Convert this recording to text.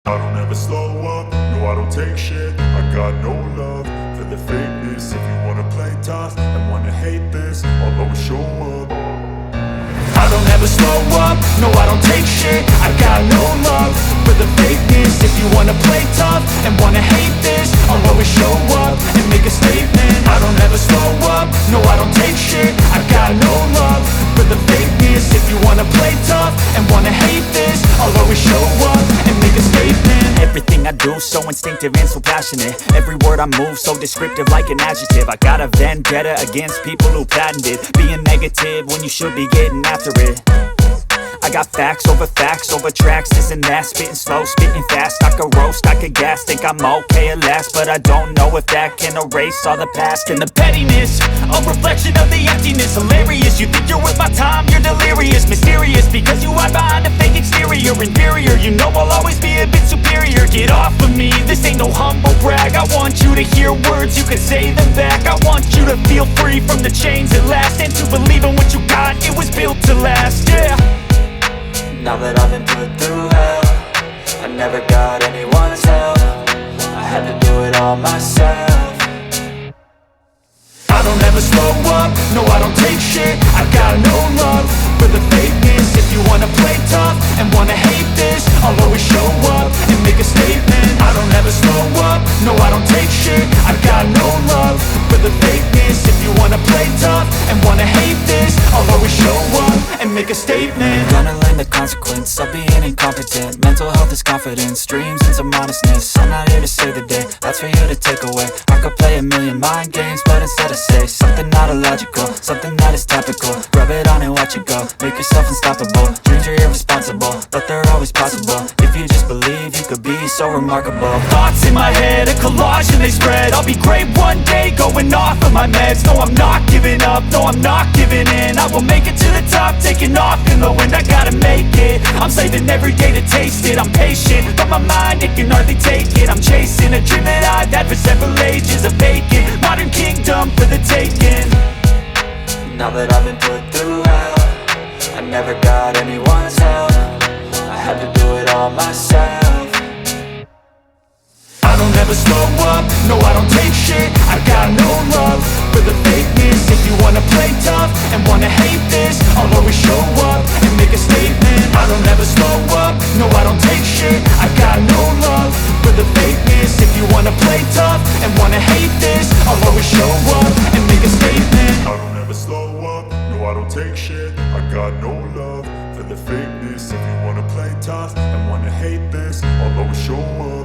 I don't ever slow up, no I don't take shit. I got no love for the fakeness. If you wanna play tough and wanna hate this, I'll always show up. I don't ever slow up, no I don't take shit. I got no love for the fakeness. If you wanna play tough and wanna hate this, I'll always show up and make a statement. I don't ever slow up, no I don't take shit. I got no love for the fakeness. If you wanna play tough and wanna hate this, I'll always show up and make a statement. Everything I do so instinctive and so passionate. Every word I move so descriptive like an adjective. I got a vendetta against people who patented being negative when you should be getting after it. I got facts over tracks, this and that. Spitting slow, spitting fast. I could roast, I could gas. Think I'm okay at last, but I don't know if that can erase all the past. And the pettiness, a reflection of the emptiness. Hilarious, you think you're worth my time, you're delirious. Mysterious, because you hide behind a fake exterior. Inferior, you know I'll always be a bit superior. Get off of me, this ain't no humble brag. I want you to hear words, you can say them back. I want you to feel free from the chains at last, and to believe in what you got, it was built to last, yeah. Now that I've been put through hell, I never got anyone's help. I had to do it all myself. I don't ever slow up, no I don't take shit. I got no love for the fakeness. If you wanna play tough and wanna hate this, I'll always show up and make a statement. I don't ever slow up, no I don't take shit. I got no love for the fakeness. If you wanna play tough and wanna hate this, I'll always show up and make a statement. Gonna learn the consequence of being incompetent. Mental health is confidence, dreams and some modestness. I'm not here to save the day, that's for you to take away. I could play a million mind games, but instead I say something not illogical, something that is topical. Rub it on and watch it go, make yourself unstoppable. Dreams are irresponsible, but they're always possible. If you just believe, you could be so remarkable. Thoughts in my head, a collage and they spread. I'll be great one day, going off of my meds. No, I'm not giving up, no, I'm not giving in. I will make it to the top, taking off in the wind. I gotta make it, I'm saving every day to taste it. I'm patient, but my mind, it can hardly take it. I'm chasing a dream that I've had for several ages. A vacant, modern kingdom for the taking. Now that I've been put through hell, I never got anyone's help. I had to do it all myself. I don't ever slow up, no I don't take shit. I got no love for the fakeness. If you wanna play tough and wanna hate this, I'll always show up and make a statement. I don't ever slow up, no I don't take shit. I got no love for the fakeness. If you wanna play tough and wanna hate this, I'll always show up and make a statement. I don't ever slow up, no I don't take shit. I got no love for the fakeness. If you wanna play tough and wanna hate this, I'll always show up